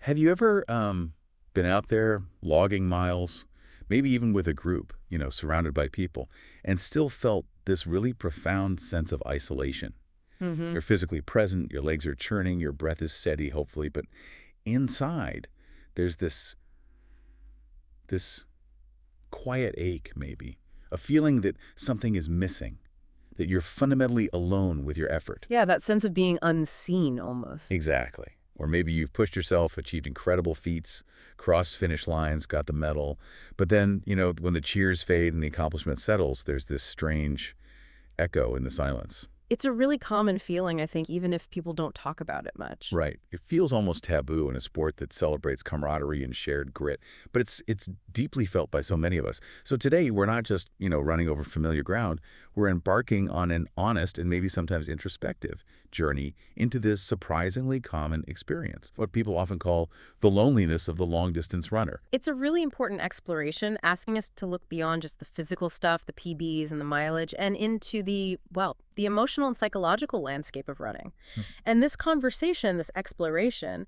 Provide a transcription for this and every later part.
Have you ever been out there logging miles, maybe even with a group, surrounded by people, and still felt this really profound sense of isolation? Hmm. You're physically present, your legs are churning, your breath is steady, hopefully, but inside there's this quiet ache, maybe, a feeling that something is missing, that you're fundamentally alone with your effort. Yeah, that sense of being unseen almost. Exactly. Or maybe you've pushed yourself, achieved incredible feats, crossed finish lines, got the medal, but then, when the cheers fade and the accomplishment settles, there's this strange echo in the silence. It's a really common feeling, I think, even if people don't talk about it much. Right. It feels almost taboo in a sport that celebrates camaraderie and shared grit, but it's deeply felt by so many of us. So today, we're not just, running over familiar ground. We're embarking on an honest and maybe sometimes introspective journey into this surprisingly common experience, what people often call the loneliness of the long-distance runner. It's a really important exploration, asking us to look beyond just the physical stuff, the PBs and the mileage, and into the emotional and psychological landscape of running. And this conversation, this exploration,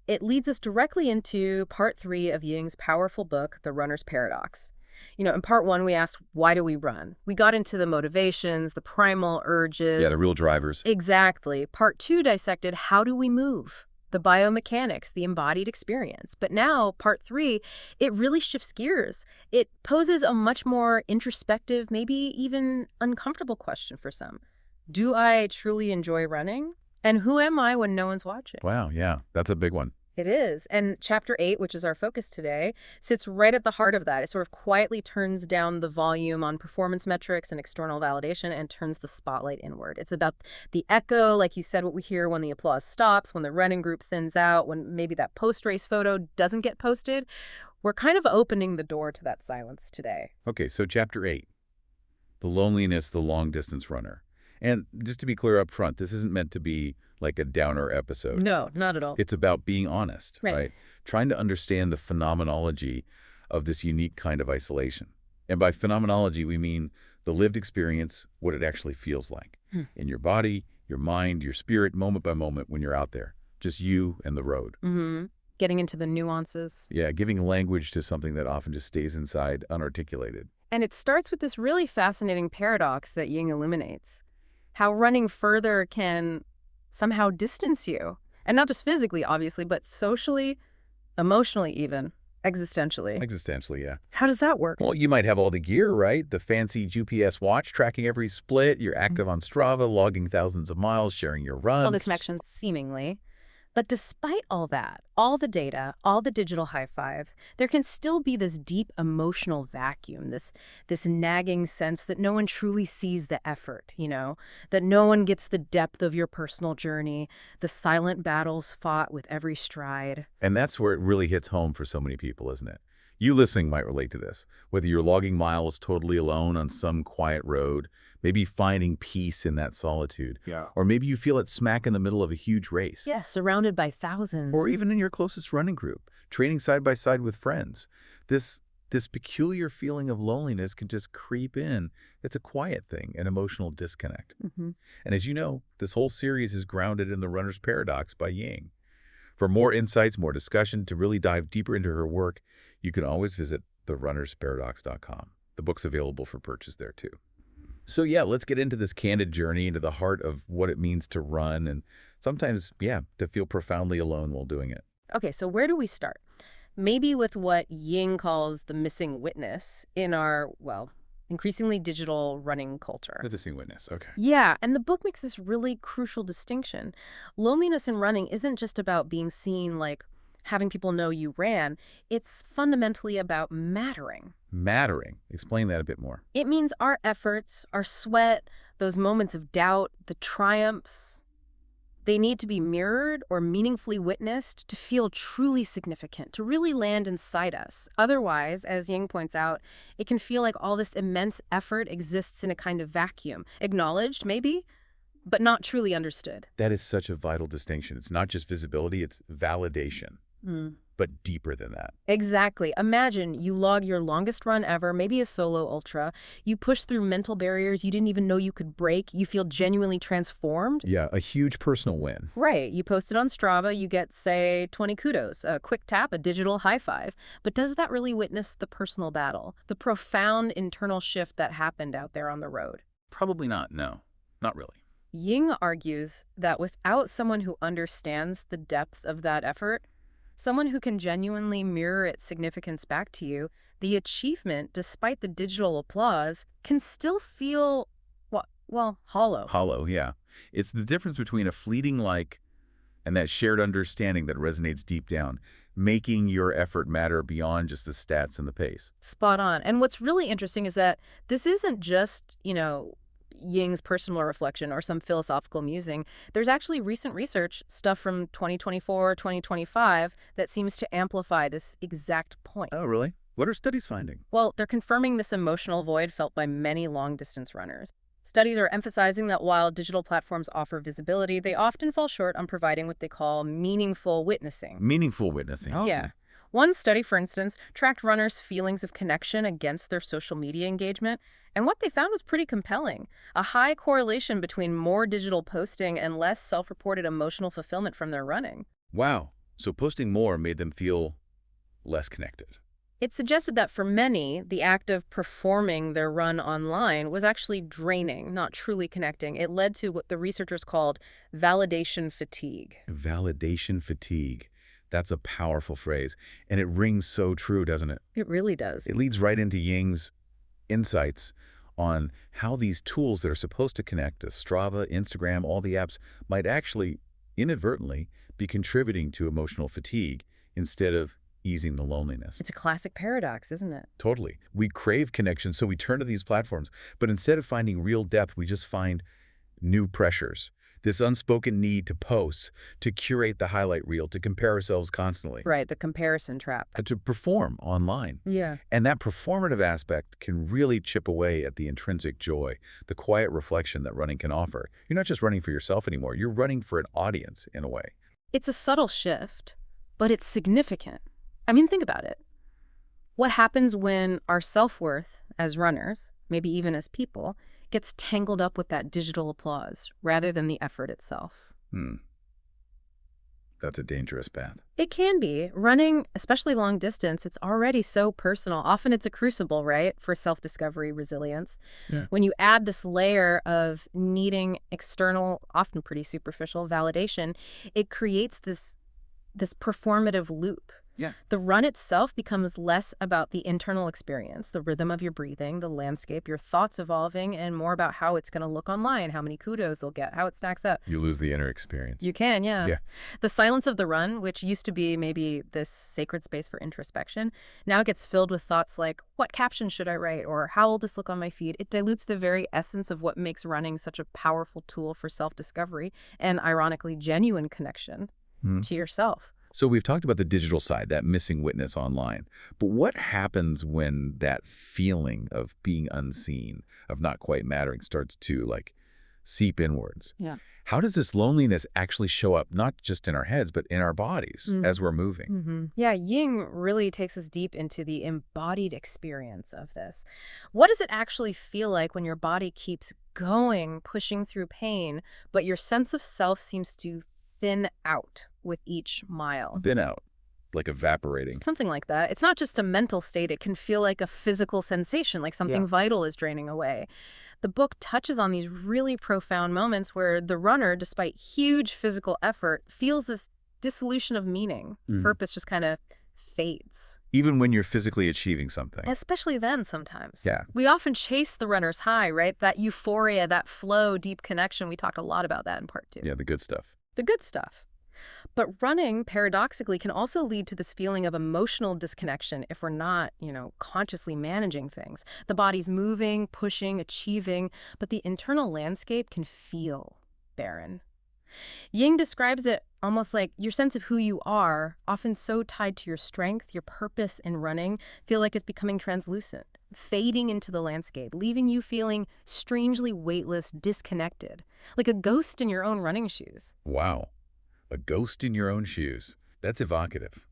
it leads us directly into part 3 of Ying's powerful book, The Runner's Paradox. In part 1, we asked, why do we run? We got into the motivations, the primal Yeah, the urges. real drivers. Exactly. Part 2 dissected, how do we move? The biomechanics, the embodied experience. But now, part 3, it really shifts gears. It poses a much more introspective, maybe even uncomfortable question for some. Do I truly enjoy running? And who am I when no one's watching? Wow, yeah, that's a big one. It is. And chapter 8, which is our focus today, sits right at the heart of that. It sort of quietly turns down the volume on performance metrics and external validation and turns the spotlight inward. It's about the echo, like you said, what we hear when the applause stops, when the running group thins out, when maybe that post-race photo doesn't get posted. We're kind of opening the door to that silence today. Okay, so chapter 8, the loneliness, the long-distance runner. And just to be clear up front, this isn't meant to be like a downer episode. No, not at all. It's about being honest, Right. right? Trying to understand the phenomenology of this unique kind of isolation. And by phenomenology, we mean the lived experience, what it actually feels like in your body, your mind, your spirit, moment by moment when you're out there. Just you and the road. Mm-hmm. Getting into the nuances. Yeah, giving language to something that often just stays inside, unarticulated. And it starts with this really fascinating paradox that Ying illuminates. How running further can somehow distance you. And not just physically, obviously, but socially, emotionally even, existentially. Existentially, yeah. How does that work? Well, you might have all the gear, right? The fancy GPS watch tracking every split. You're active on Strava, logging thousands of miles, sharing your runs. All the connections, seemingly. But despite all that, all the data, all the digital high fives, there can still be this deep emotional vacuum, this nagging sense that no one truly sees the effort, that no one gets the depth of your personal journey, the silent battles fought with every stride. And that's where it really hits home for so many people, isn't it? You listening might relate to this. Whether you're logging miles totally alone on some quiet road, maybe finding peace in that solitude. Yeah. Or maybe you feel it smack in the middle of a huge race. Yeah, surrounded by thousands. Or even in your closest running group, training side by side with friends. This peculiar feeling of loneliness can just creep in. It's a quiet thing, an emotional disconnect. Mm-hmm. And as you know, this whole series is grounded in The Runner's Paradox by Ying. For more insights, more discussion, to really dive deeper into her work, you can always visit therunnersparadox.com. The book's available for purchase there too. So yeah, let's get into this candid journey into the heart of what it means to run and sometimes, to feel profoundly alone while doing it. Okay, so where do we start? Maybe with what Ying calls the missing witness in our, increasingly digital running culture. The missing witness, okay. Yeah, and the book makes this really crucial distinction. Loneliness in running isn't just about being seen, like having people know you ran. It's fundamentally about mattering. Mattering. Explain that a bit more. It means our efforts, our sweat, those moments of doubt, the triumphs, they need to be mirrored or meaningfully witnessed to feel truly significant, to really land inside us. Otherwise, as Ying points out, it can feel like all this immense effort exists in a kind of vacuum. Acknowledged, maybe, but not truly understood. That is such a vital distinction. It's not just visibility, it's validation. but deeper than that. Exactly. Imagine you log your longest run ever, maybe a solo ultra. You push through mental barriers you didn't even know you could break. You feel genuinely transformed. Yeah, a huge personal win. Right. You post it on Strava, you get, say, 20 kudos, a quick tap, a digital high five. But does that really witness the personal battle, the profound internal shift that happened out there on the road? Probably not, no. Not really. Ying argues that without someone who understands the depth of that effort, someone who can genuinely mirror its significance back to you, the achievement, despite the digital applause, can still feel, well, hollow. Hollow, yeah. It's the difference between a fleeting like and that shared understanding that resonates deep down, making your effort matter beyond just the stats and the pace. Spot on. And what's really interesting is that this isn't just, Ying's personal reflection or some philosophical musing. There's actually recent research, stuff from 2024, 2025, that seems to amplify this exact point. Oh, really? What are studies finding? Well, they're confirming this emotional void felt by many long-distance runners. Studies are emphasizing that while digital platforms offer visibility, they often fall short on providing what they call meaningful witnessing. Meaningful witnessing. Oh. Yeah. One study, for instance, tracked runners' feelings of connection against their social media engagement, and what they found was pretty compelling. A high correlation between more digital posting and less self-reported emotional fulfillment from their running. Wow. So posting more made them feel less connected. It suggested that for many, the act of performing their run online was actually draining, not truly connecting. It led to what the researchers called validation fatigue. Validation fatigue. That's a powerful phrase, and it rings so true, doesn't it? It really does. It leads right into Ying's insights on how these tools that are supposed to connect to Strava, Instagram, all the apps might actually inadvertently be contributing to emotional fatigue instead of easing the loneliness. It's a classic paradox, isn't it? Totally. We crave connection, so we turn to these platforms, but instead of finding real depth, we just find new pressures. This unspoken need to post, to curate the highlight reel, to compare ourselves constantly. Right, the comparison trap. And to perform online. Yeah. And that performative aspect can really chip away at the intrinsic joy, the quiet reflection that running can offer. You're not just running for yourself anymore, you're running for an audience in a way. It's a subtle shift, but it's significant. I mean, think about it. What happens when our self-worth as runners, maybe even as people, gets tangled up with that digital applause rather than the effort itself? That's a dangerous path. It can be. Running, especially long distance, it's already so personal. Often it's a crucible, right, for self-discovery, resilience. Yeah. When you add this layer of needing external, often pretty superficial validation, it creates this performative loop. Yeah. The run itself becomes less about the internal experience, the rhythm of your breathing, the landscape, your thoughts evolving, and more about how it's going to look online, how many kudos they'll get, how it stacks up. You lose the inner experience. You can, yeah. Yeah. The silence of the run, which used to be maybe this sacred space for introspection, now gets filled with thoughts like, what caption should I write, or how will this look on my feed? It dilutes the very essence of what makes running such a powerful tool for self-discovery and, ironically, genuine connection to yourself. So we've talked about the digital side, that missing witness online. But what happens when that feeling of being unseen, of not quite mattering, starts to seep inwards? Yeah. How does this loneliness actually show up, not just in our heads, but in our bodies as we're moving? Yeah, Ying really takes us deep into the embodied experience of this. What does it actually feel like when your body keeps going, pushing through pain, but your sense of self seems to thin out with each mile? Thin out, like evaporating. Something like that. It's not just a mental state. It can feel like a physical sensation, like something vital is draining away. The book touches on these really profound moments where the runner, despite huge physical effort, feels this dissolution of meaning. Purpose just kind of fades. Even when you're physically achieving something. Especially then sometimes. Yeah. We often chase the runner's high, right? That euphoria, that flow, deep connection. We talked a lot about that in part 2. Yeah, the good stuff. The good stuff. But running, paradoxically, can also lead to this feeling of emotional disconnection if we're not, consciously managing things. The body's moving, pushing, achieving, but the internal landscape can feel barren. Ying describes it almost like your sense of who you are, often so tied to your strength, your purpose in running, feel like it's becoming translucent, fading into the landscape, leaving you feeling strangely weightless, disconnected, like a ghost in your own running shoes. Wow. A ghost in your own shoes. That's evocative.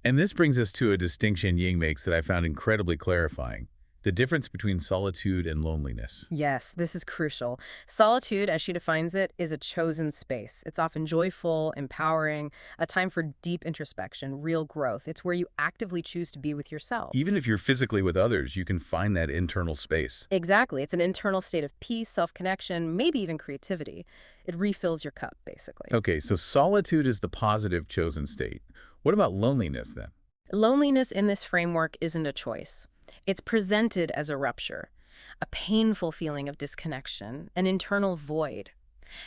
And this brings us to a distinction Ying makes that I found incredibly clarifying. The difference between solitude and loneliness. Yes, this is crucial. Solitude, as she defines it, is a chosen space. It's often joyful, empowering, a time for deep introspection, real growth. It's where you actively choose to be with yourself. Even if you're physically with others, you can find that internal space. Exactly. It's an internal state of peace, self-connection, maybe even creativity. It refills your cup, basically. Okay, so solitude is the positive chosen state. What about loneliness then? Loneliness in this framework isn't a choice. It's presented as a rupture, a painful feeling of disconnection, an internal void.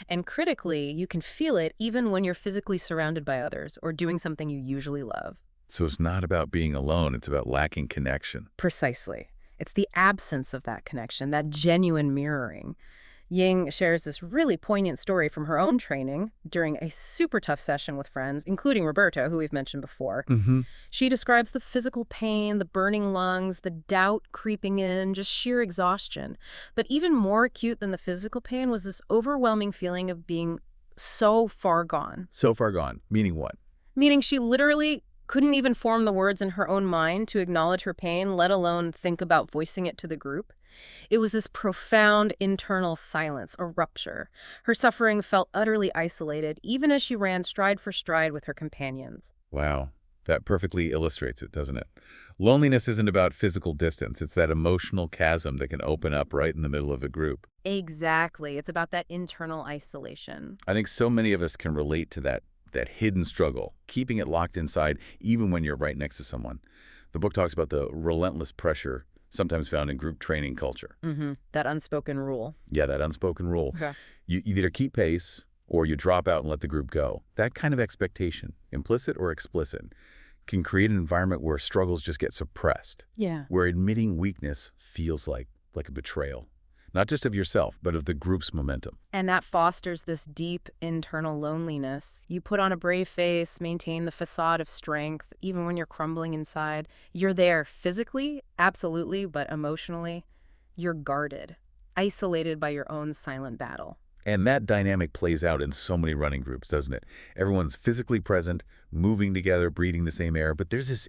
And critically, you can feel it even when you're physically surrounded by others or doing something you usually love. So it's not about being alone, it's about lacking connection. Precisely. It's the absence of that connection, that genuine mirroring. Ying shares this really poignant story from her own training during a super tough session with friends, including Roberto, who we've mentioned before. She describes the physical pain, the burning lungs, the doubt creeping in, just sheer exhaustion. But even more acute than the physical pain was this overwhelming feeling of being so far gone. So far gone, meaning what? Meaning she literally couldn't even form the words in her own mind to acknowledge her pain, let alone think about voicing it to the group. It was this profound internal silence, a rupture. Her suffering felt utterly isolated, even as she ran stride for stride with her companions. Wow, that perfectly illustrates it, doesn't it? Loneliness isn't about physical distance. It's that emotional chasm that can open up right in the middle of a group. Exactly. It's about that internal isolation. I think so many of us can relate to that hidden struggle, keeping it locked inside even when you're right next to someone. The book talks about the relentless pressure sometimes found in group training culture. That unspoken rule. Yeah, that unspoken rule. Okay. You either keep pace or you drop out and let the group go. That kind of expectation, implicit or explicit, can create an environment where struggles just get suppressed, Yeah. where admitting weakness feels like a betrayal, not just of yourself, but of the group's momentum. And that fosters this deep internal loneliness. You put on a brave face, maintain the facade of strength, even when you're crumbling inside. You're there physically, absolutely, but emotionally, you're guarded, isolated by your own silent battle. And that dynamic plays out in so many running groups, doesn't it? Everyone's physically present, moving together, breathing the same air, but there's this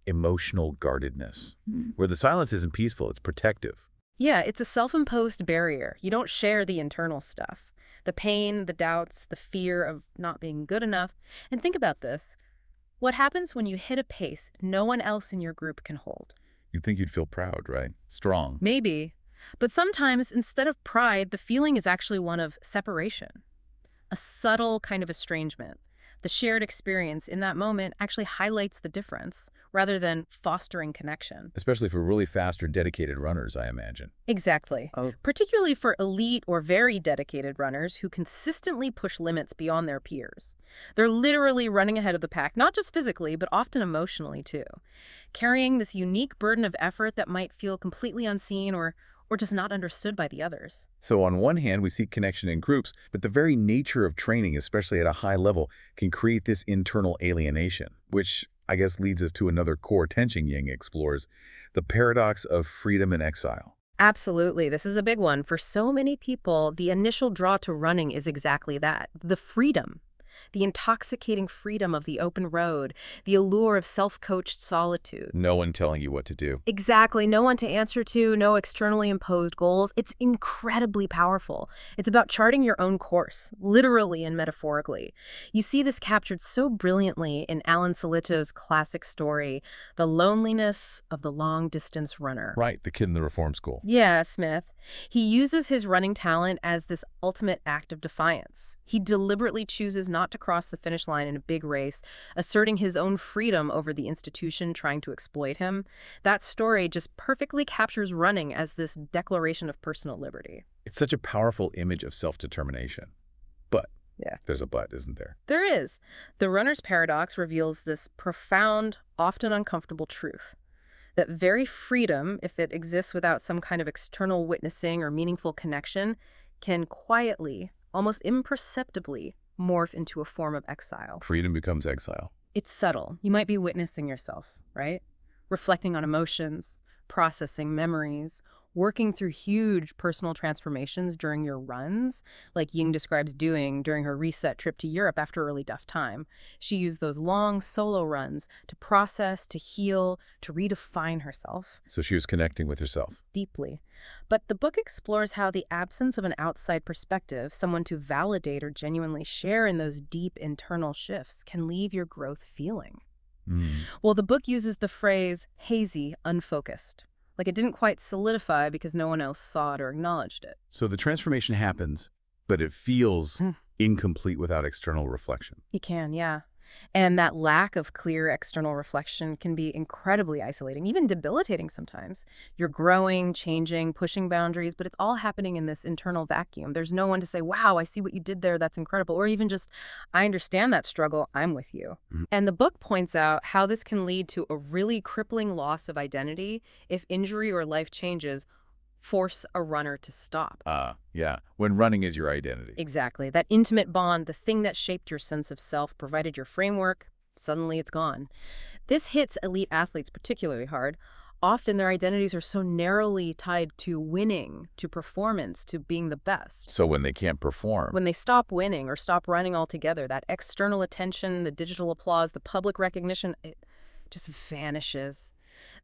emotional guardedness, where the silence isn't peaceful, it's protective. Yeah, it's a self-imposed barrier. You don't share the internal stuff. The pain, the doubts, the fear of not being good enough. And think about this. What happens when you hit a pace no one else in your group can hold? You'd think you'd feel proud, right? Strong. Maybe. But sometimes, instead of pride, the feeling is actually one of separation. A subtle kind of estrangement. The shared experience in that moment actually highlights the difference, rather than fostering connection. Especially for really fast or dedicated runners, I imagine. Exactly. Oh. Particularly for elite or very dedicated runners who consistently push limits beyond their peers. They're literally running ahead of the pack, not just physically, but often emotionally too. Carrying this unique burden of effort that might feel completely unseen or just not understood by the others. So on one hand, we seek connection in groups, but the very nature of training, especially at a high level, can create this internal alienation, which I guess leads us to another core tension Ying explores, the paradox of freedom and exile. Absolutely. This is a big one. For so many people, the initial draw to running is exactly that, the freedom. The intoxicating freedom of the open road, the allure of self-coached solitude. No one telling you what to do. Exactly. No one to answer to, no externally imposed goals. It's incredibly powerful. It's about charting your own course, literally and metaphorically. You see this captured so brilliantly in Alan Salito's classic story, The Loneliness of the Long-Distance Runner. Right, the kid in the reform school. Yeah, Smith. He uses his running talent as this ultimate act of defiance. He deliberately chooses not to cross the finish line in a big race, asserting his own freedom over the institution trying to exploit him. That story just perfectly captures running as this declaration of personal liberty. It's such a powerful image of self-determination. But there's a but, isn't there? There is. The runner's paradox reveals this profound, often uncomfortable truth. That very freedom, if it exists without some kind of external witnessing or meaningful connection, can quietly, almost imperceptibly, morph into a form of exile. Freedom becomes exile. It's subtle. You might be witnessing yourself, right? Reflecting on emotions, processing memories, working through huge personal transformations during your runs, like Ying describes doing during her reset trip to Europe after a really tough time. She used those long solo runs to process, to heal, to redefine herself. So she was connecting with herself. Deeply. But the book explores how the absence of an outside perspective, someone to validate or genuinely share in those deep internal shifts, can leave your growth feeling. Well, the book uses the phrase hazy, unfocused. Like it didn't quite solidify because no one else saw it or acknowledged it. So the transformation happens, but it feels incomplete without external reflection. You can, yeah. And that lack of clear external reflection can be incredibly isolating, even debilitating sometimes. You're growing, changing, pushing boundaries, but it's all happening in this internal vacuum. There's no one to say, wow, I see what you did there, that's incredible. Or even just, I understand that struggle, I'm with you. And the book points out how this can lead to a really crippling loss of identity if injury or life changes force a runner to stop. Yeah, when running is your identity. Exactly. That intimate bond, the thing that shaped your sense of self, provided your framework, suddenly it's gone. This hits elite athletes particularly hard. Often their identities are so narrowly tied to winning, to performance, to being the best. So when they can't perform. When they stop winning or stop running altogether, that external attention, the digital applause, the public recognition, it just vanishes.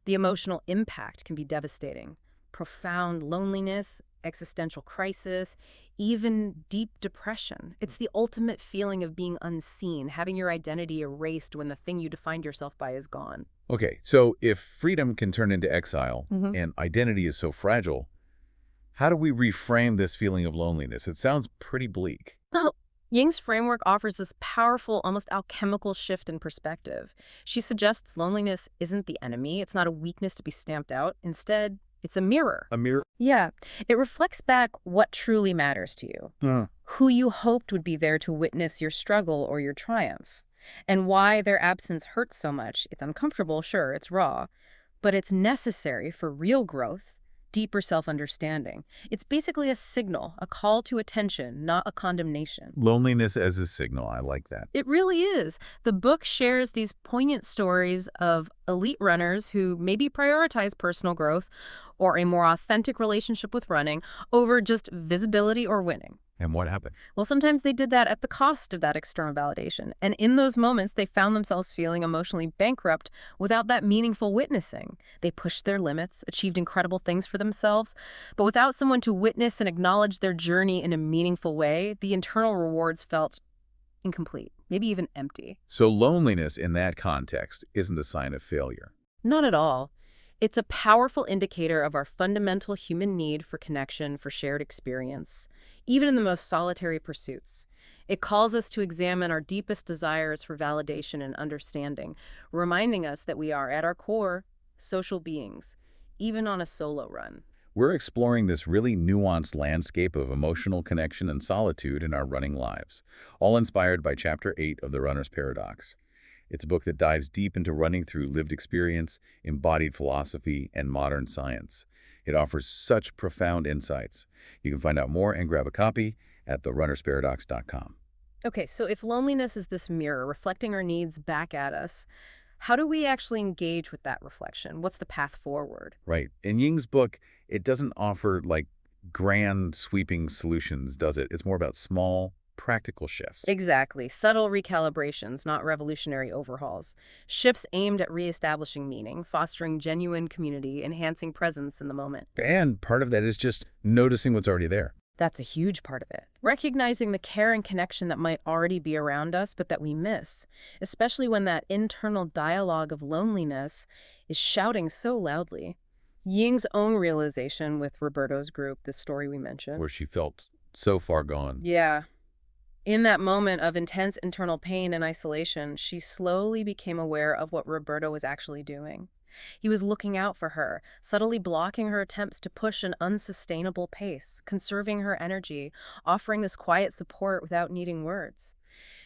The emotional impact can be devastating. Profound loneliness, existential crisis, even deep depression. It's the ultimate feeling of being unseen, having your identity erased when the thing you defined yourself by is gone. Okay, so if freedom can turn into exile and identity is so fragile, how do we reframe this feeling of loneliness? It sounds pretty bleak. Well, Ying's framework offers this powerful, almost alchemical shift in perspective. She suggests loneliness isn't the enemy. It's not a weakness to be stamped out. Instead, it's a mirror. A mirror? Yeah. It reflects back what truly matters to you. Who you hoped would be there to witness your struggle or your triumph. And why their absence hurts so much. It's uncomfortable, sure, it's raw. But it's necessary for real growth, deeper self-understanding. It's basically a signal, a call to attention, not a condemnation. Loneliness as a signal. I like that. It really is. The book shares these poignant stories of elite runners who maybe prioritize personal growth or a more authentic relationship with running over just visibility or winning. And what happened? Well, sometimes they did that at the cost of that external validation. And in those moments, they found themselves feeling emotionally bankrupt without that meaningful witnessing. They pushed their limits, achieved incredible things for themselves, but without someone to witness and acknowledge their journey in a meaningful way, the internal rewards felt incomplete, maybe even empty. So loneliness in that context isn't a sign of failure. Not at all. It's a powerful indicator of our fundamental human need for connection, for shared experience, even in the most solitary pursuits. It calls us to examine our deepest desires for validation and understanding, reminding us that we are, at our core, social beings, even on a solo run. We're exploring this really nuanced landscape of emotional connection and solitude in our running lives, all inspired by Chapter 8 of The Runner's Paradox. It's a book that dives deep into running through lived experience, embodied philosophy, and modern science. It offers such profound insights. You can find out more and grab a copy at therunnersparadox.com. Okay, so if loneliness is this mirror reflecting our needs back at us, how do we actually engage with that reflection? What's the path forward? Right. In Ying's book, it doesn't offer, grand sweeping solutions, does it? It's more about small, practical shifts. Exactly. Subtle recalibrations, not revolutionary overhauls. Shifts aimed at reestablishing meaning, fostering genuine community, enhancing presence in the moment. And part of that is just noticing what's already there. That's a huge part of it. Recognizing the care and connection that might already be around us, but that we miss, especially when that internal dialogue of loneliness is shouting so loudly. Ying's own realization with Roberto's group, the story we mentioned. Where she felt so far gone. Yeah. In that moment of intense internal pain and isolation, she slowly became aware of what Roberto was actually doing. He was looking out for her, subtly blocking her attempts to push an unsustainable pace, conserving her energy, offering this quiet support without needing words.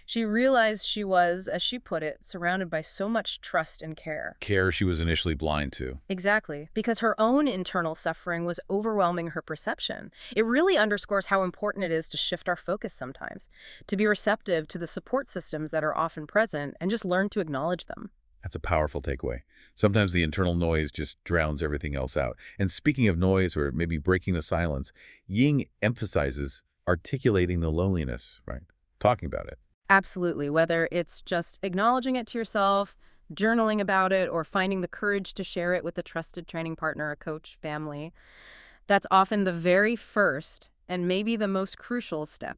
She realized she was, as she put it, surrounded by so much trust and care. Care she was initially blind to. Exactly, because her own internal suffering was overwhelming her perception. It really underscores how important it is to shift our focus sometimes, to be receptive to the support systems that are often present and just learn to acknowledge them. That's a powerful takeaway. Sometimes the internal noise just drowns everything else out. And speaking of noise, or maybe breaking the silence, Ying emphasizes articulating the loneliness, right? Talking about it. Absolutely. Whether it's just acknowledging it to yourself, journaling about it, or finding the courage to share it with a trusted training partner, a coach, family, that's often the very first and maybe the most crucial step,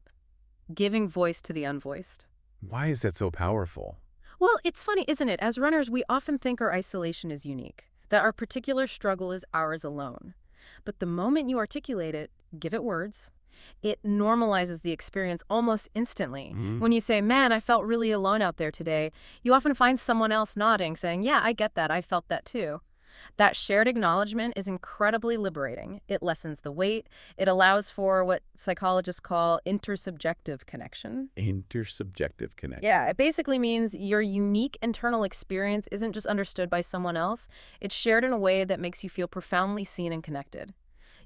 giving voice to the unvoiced. Why is that so powerful? Well, it's funny, isn't it? As runners, we often think our isolation is unique, that our particular struggle is ours alone. But the moment you articulate it, give it words, it normalizes the experience almost instantly. When you say, man, I felt really alone out there today, you often find someone else nodding, saying, yeah, I get that. I felt that too. That shared acknowledgement is incredibly liberating. It lessens the weight. It allows for what psychologists call intersubjective connection. Intersubjective connection. Yeah, it basically means your unique internal experience isn't just understood by someone else. It's shared in a way that makes you feel profoundly seen and connected.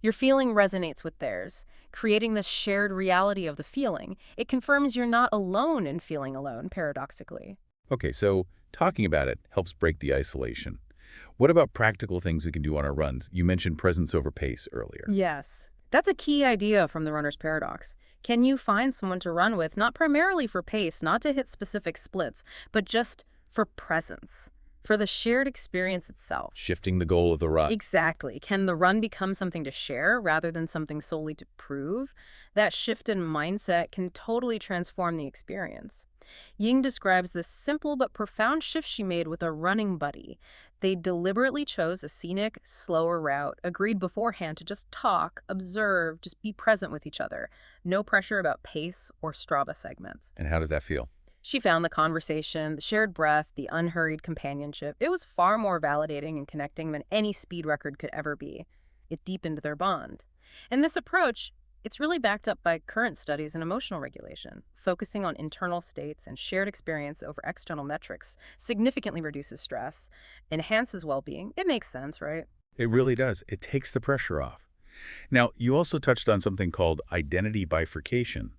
Your feeling resonates with theirs, creating this shared reality of the feeling. It confirms you're not alone in feeling alone, paradoxically. Okay, so talking about it helps break the isolation. What about practical things we can do on our runs? You mentioned presence over pace earlier. Yes. That's a key idea from the runner's paradox. Can you find someone to run with, not primarily for pace, not to hit specific splits, but just for presence, for the shared experience itself? Shifting the goal of the run. Exactly. Can the run become something to share rather than something solely to prove? That shift in mindset can totally transform the experience. Ying describes this simple but profound shift she made with a running buddy. They deliberately chose a scenic, slower route, agreed beforehand to just talk, observe, just be present with each other. No pressure about pace or Strava segments. And how does that feel? She found the conversation, the shared breath, the unhurried companionship. It was far more validating and connecting than any speed record could ever be. It deepened their bond. And this approach, it's really backed up by current studies in emotional regulation. Focusing on internal states and shared experience over external metrics significantly reduces stress, enhances well-being. It makes sense, right? It really does. It takes the pressure off. Now, you also touched on something called identity bifurcation.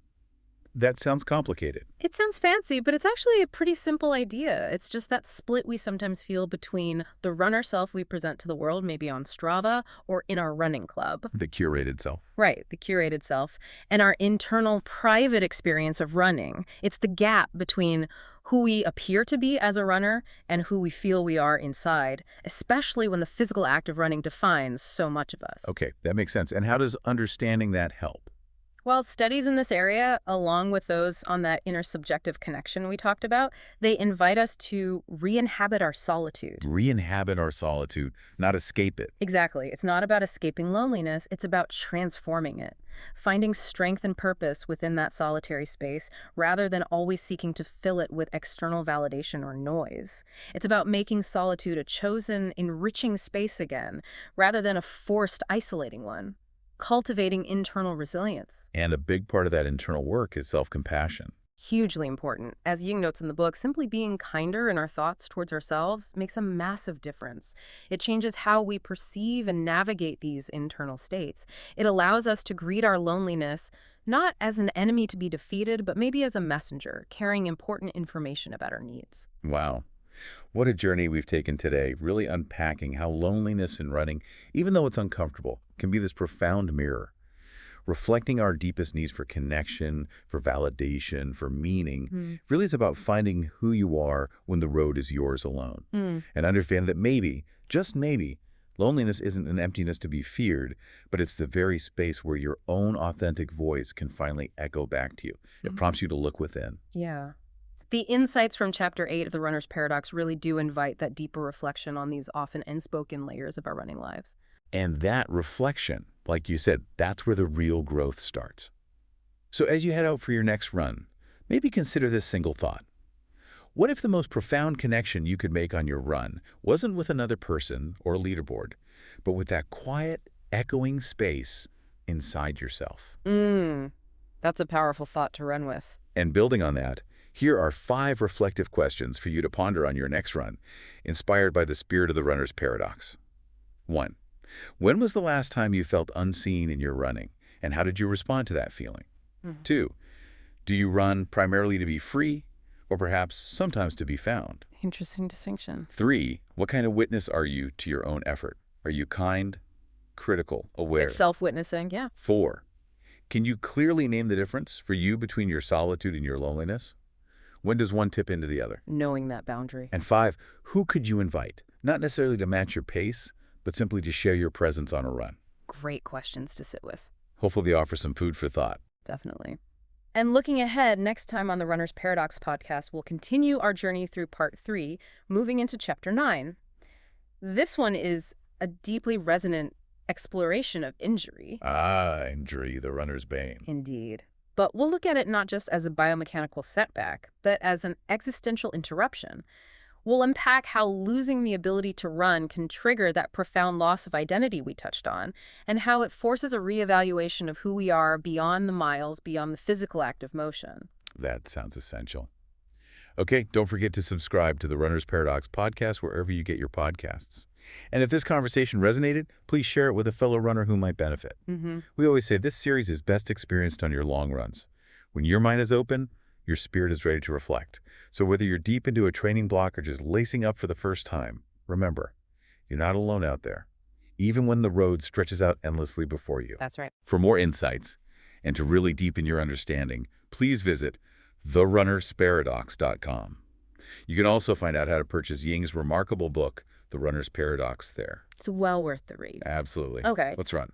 That sounds complicated. It sounds fancy, but it's actually a pretty simple idea. It's just that split we sometimes feel between the runner self we present to the world, maybe on Strava or in our running club. The curated self. Right, the curated self, and our internal private experience of running. It's the gap between who we appear to be as a runner and who we feel we are inside, especially when the physical act of running defines so much of us. Okay, that makes sense. And how does understanding that help? Well, studies in this area, along with those on that intersubjective connection we talked about, they invite us to re-inhabit our solitude. Re-inhabit our solitude, not escape it. Exactly. It's not about escaping loneliness. It's about transforming it, finding strength and purpose within that solitary space rather than always seeking to fill it with external validation or noise. It's about making solitude a chosen, enriching space again rather than a forced, isolating one. Cultivating internal resilience. And a big part of that internal work is self-compassion. Hugely important. As Ying notes in the book, simply being kinder in our thoughts towards ourselves makes a massive difference. It changes how we perceive and navigate these internal states. It allows us to greet our loneliness not as an enemy to be defeated, but maybe as a messenger, carrying important information about our needs. Wow. What a journey we've taken today, really unpacking how loneliness in running, even though it's uncomfortable, can be this profound mirror. Reflecting our deepest needs for connection, for validation, for meaning, really is about finding who you are when the road is yours alone. And understand that maybe, just maybe, loneliness isn't an emptiness to be feared, but it's the very space where your own authentic voice can finally echo back to you. It prompts you to look within. Yeah. The insights from Chapter 8 of The Runner's Paradox really do invite that deeper reflection on these often unspoken layers of our running lives. And that reflection, like you said, that's where the real growth starts. So as you head out for your next run, maybe consider this single thought. What if the most profound connection you could make on your run wasn't with another person or a leaderboard, but with that quiet, echoing space inside yourself? That's a powerful thought to run with. And building on that, here are 5 reflective questions for you to ponder on your next run, inspired by the spirit of the runner's paradox. 1. When was the last time you felt unseen in your running, and how did you respond to that feeling? 2. Do you run primarily to be free, or perhaps sometimes to be found. Interesting distinction. 3, what kind of witness are you to your own effort? Are you kind, critical, aware? It's self-witnessing, yeah. 4, can you clearly name the difference for you between your solitude and your loneliness? When does one tip into the other? Knowing that boundary. And 5, who could you invite? Not necessarily to match your pace, but simply to share your presence on a run. Great questions to sit with. Hopefully they offer some food for thought. Definitely. And looking ahead, next time on the Runner's Paradox podcast, we'll continue our journey through part 3, moving into chapter 9. This one is a deeply resonant exploration of injury. Ah, injury, the runner's bane. Indeed. But we'll look at it not just as a biomechanical setback, but as an existential interruption. We'll unpack how losing the ability to run can trigger that profound loss of identity we touched on, and how it forces a reevaluation of who we are beyond the miles, beyond the physical act of motion. That sounds essential. Okay, don't forget to subscribe to the Runner's Paradox podcast wherever you get your podcasts. And if this conversation resonated, please share it with a fellow runner who might benefit. We always say this series is best experienced on your long runs. When your mind is open, your spirit is ready to reflect. So whether you're deep into a training block or just lacing up for the first time, remember, you're not alone out there, even when the road stretches out endlessly before you. That's right. For more insights and to really deepen your understanding, please visit therunnersparadox.com. You can also find out how to purchase Ying's remarkable book, The Runner's Paradox, there. It's well worth the read. Absolutely. Okay. Let's run.